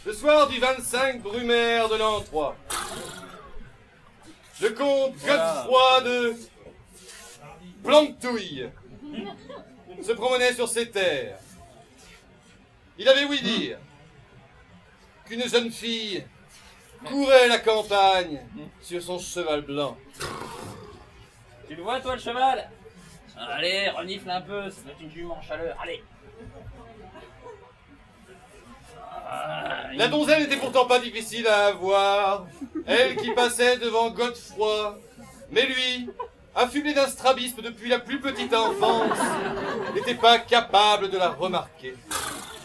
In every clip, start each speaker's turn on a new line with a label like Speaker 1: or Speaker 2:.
Speaker 1: Le soir du 25 Brumaire de l'an 3, le comte Godefroy de Planquetouille se promenait sur ses terres. Il avait ouï dire qu'une jeune fille courait la campagne sur son cheval blanc.
Speaker 2: Tu le vois, toi, le cheval? Allez, renifle un peu, ça doit être une jument en chaleur, allez.
Speaker 1: La donzelle n'était pourtant pas difficile à avoir, elle qui passait devant Godefroy. Mais lui, affublé d'un strabisme depuis la plus petite enfance, n'était pas capable de la remarquer.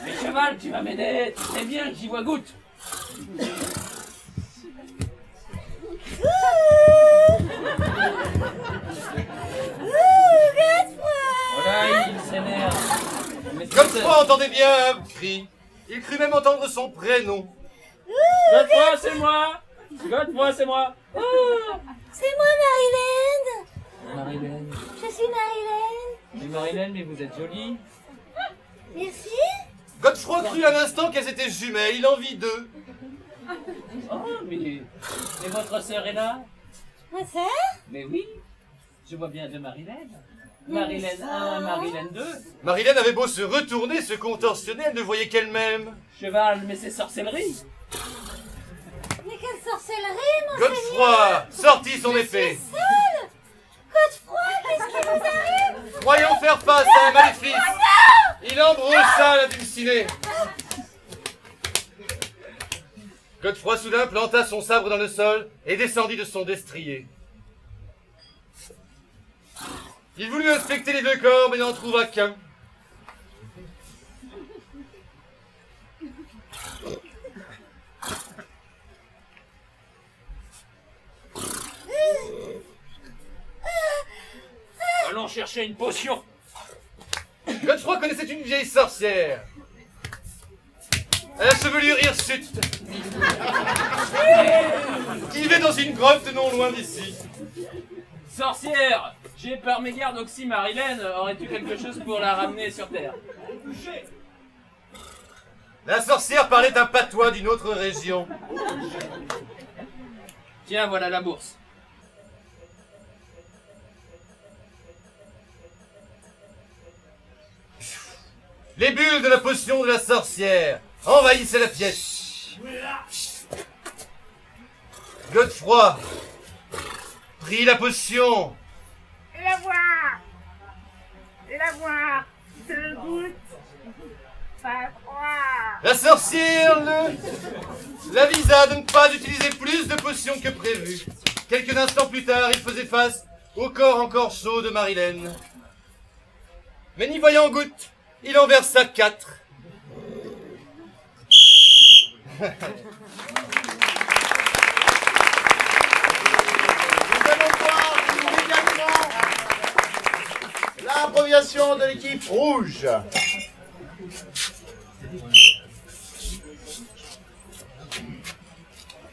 Speaker 2: Mais cheval, tu vas m'aider, tu sais bien que j'y vois goutte. Voilà, il s'énerve.
Speaker 1: Godefroy entendait bien un cri. Il crut même entendre son prénom.
Speaker 2: Godefroy, c'est moi. Godefroy, c'est moi.
Speaker 3: Oh, c'est moi, Marilène.
Speaker 2: Marilène.
Speaker 3: Je suis Marilène.
Speaker 2: Mais Marilène, mais vous êtes jolie.
Speaker 3: Merci.
Speaker 1: Godefroy crut un instant qu'elles étaient jumelles. Il en vit deux.
Speaker 2: Oh, mais... Et votre sœur est là?
Speaker 3: Ma sœur?
Speaker 2: Mais oui. Je vois bien deux Marilène. Marilène 1, Marilène 2.
Speaker 1: Marilène avait beau se retourner, se contorsionner, elle ne voyait qu'elle-même.
Speaker 2: Cheval, mais c'est sorcellerie.
Speaker 3: Mais quelle sorcellerie, mon
Speaker 1: Godefroy sortit son épée.
Speaker 3: seul. Godefroy, qu'est-ce qui vous arrive?
Speaker 1: Croyant faire face à un maléfice, il embroussa la dulcinée. Godefroy soudain planta son sabre dans le sol et descendit de son destrier. Il voulut inspecter les deux corps, mais n'en trouva qu'un.
Speaker 2: Allons chercher une potion.
Speaker 1: Godefroy connaissait une vieille sorcière, à la chevelure hirsute, qui vivait dans une grotte non loin d'ici.
Speaker 2: Sorcière, j'ai par mes gardes Oxy Marilène, aurais-tu quelque chose pour la ramener sur Terre?
Speaker 1: La sorcière parlait un patois d'une autre région.
Speaker 2: Tiens, voilà la bourse.
Speaker 1: Les bulles de la potion de la sorcière envahissaient la pièce. Godefroy prit la potion.
Speaker 4: Et la voir. Deux gouttes. Pas trois.
Speaker 1: La sorcière l'avisa de ne pas utiliser plus de potions que prévu. Quelques instants plus tard, il faisait face au corps encore chaud de Marilène. Mais n'y voyant goutte, il en versa 4.
Speaker 5: Nous allons voir immédiatement l'improvisation de l'équipe rouge.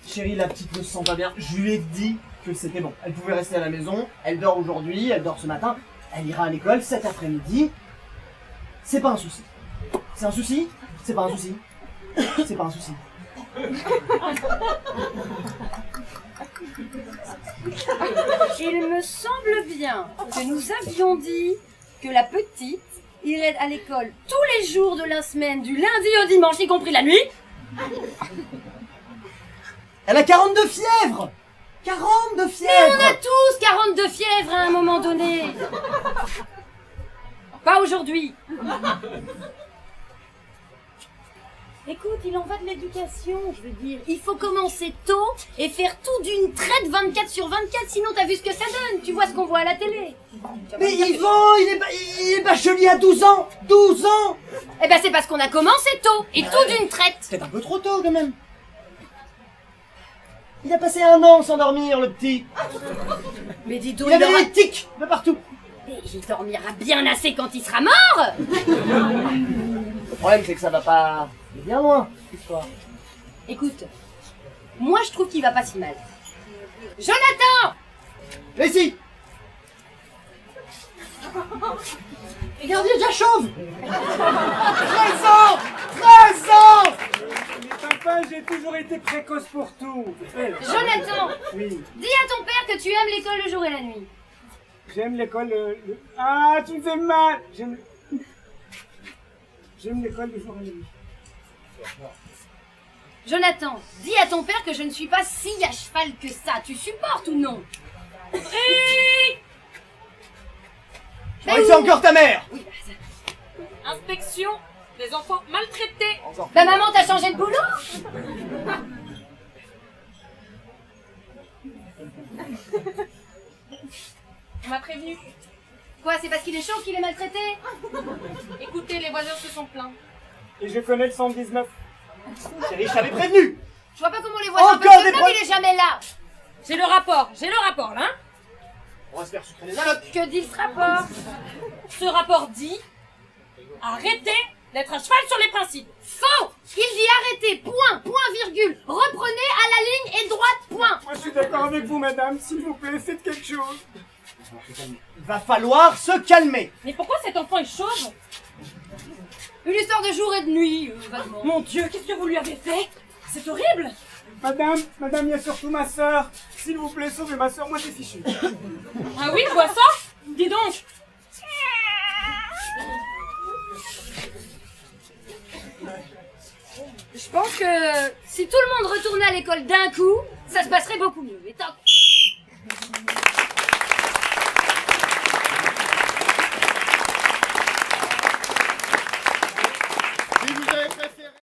Speaker 6: Chérie, la petite ne se sent pas bien. Je lui ai dit que c'était bon. Elle pouvait rester à la maison. Elle dort aujourd'hui, elle dort ce matin. Elle ira à l'école cet après-midi. C'est pas un souci. C'est un souci? C'est pas un souci. C'est pas un souci.
Speaker 7: Il me semble bien que nous avions dit que la petite irait à l'école tous les jours de la semaine, du lundi au dimanche, y compris la nuit.
Speaker 6: Elle a 42 fièvres. 42 fièvres.
Speaker 7: Mais on a tous 42 fièvres à un moment donné. Pas aujourd'hui. Écoute, il en va de l'éducation, je veux dire. Il faut commencer tôt et faire tout d'une traite 24/24, sinon t'as vu ce que ça donne. Tu vois ce qu'on voit à la télé.
Speaker 6: Mais Yvan, il est bachelier à 12 ans. 12 ans.
Speaker 7: Eh ben c'est parce qu'on a commencé tôt et tout d'une traite.
Speaker 6: C'est un peu trop tôt quand même. Il a passé 1 an sans dormir, le petit.
Speaker 7: Mais dis donc,
Speaker 6: Il avait des tics de partout.
Speaker 7: Mais il dormira bien assez quand il sera mort.
Speaker 6: Le problème, c'est que ça va pas bien loin, l'histoire.
Speaker 7: Écoute, Moi, je trouve qu'il va pas si mal. Jonathan!
Speaker 6: Laissez. Regardez, il y a déjà chauve. 13 ans. 13 ans.
Speaker 8: Mais papa, j'ai toujours été précoce pour tout.
Speaker 7: Jonathan!
Speaker 8: Oui,
Speaker 7: Dis à ton père que tu aimes l'école le jour et la nuit.
Speaker 8: j'aime l'école Ah, tu me fais mal. J'aime l'école le jour et la nuit.
Speaker 7: Jonathan, dis à ton père que je ne suis pas si à cheval que ça. Tu supportes ou non?
Speaker 6: Je crois que c'est encore ta mère.
Speaker 7: Oui,
Speaker 3: Inspection des enfants maltraités.
Speaker 7: bah maman, t'as changé de boulot?
Speaker 3: On m'a prévenu.
Speaker 7: Quoi, c'est parce qu'il est chaud qu'il est maltraité?
Speaker 3: Écoutez, les voisins se sont plaints.
Speaker 8: Et je connais le 119.
Speaker 6: Chérie, je t'avais prévenu.
Speaker 7: Je vois pas comment les voisins
Speaker 6: Encore
Speaker 7: peuvent se
Speaker 6: des
Speaker 7: plaindre, il est jamais là.
Speaker 3: J'ai le rapport là, hein.
Speaker 6: On va se faire sucrer les allocs.
Speaker 7: Que dit ce rapport?
Speaker 3: Ce rapport dit arrêtez d'être à cheval sur les principes.
Speaker 7: Faux! Il dit arrêtez, point, point, virgule. Reprenez à la ligne et droite, point.
Speaker 8: Moi, je suis d'accord avec vous, madame. S'il vous plaît, faites quelque chose.
Speaker 6: Il va falloir se calmer.
Speaker 3: Mais pourquoi cet enfant est chauve?
Speaker 7: Une histoire de jour et de nuit, vaguement.
Speaker 3: Mon Dieu, qu'est-ce que vous lui avez fait? C'est horrible.
Speaker 8: Madame, il y a surtout ma sœur. S'il vous plaît, sauvez ma sœur. Moi, j'ai fichu.
Speaker 3: Ah oui, je vois ça. Dis donc.
Speaker 7: Je pense que si tout le monde retournait à l'école d'un coup, ça se passerait beaucoup mieux. Mais tant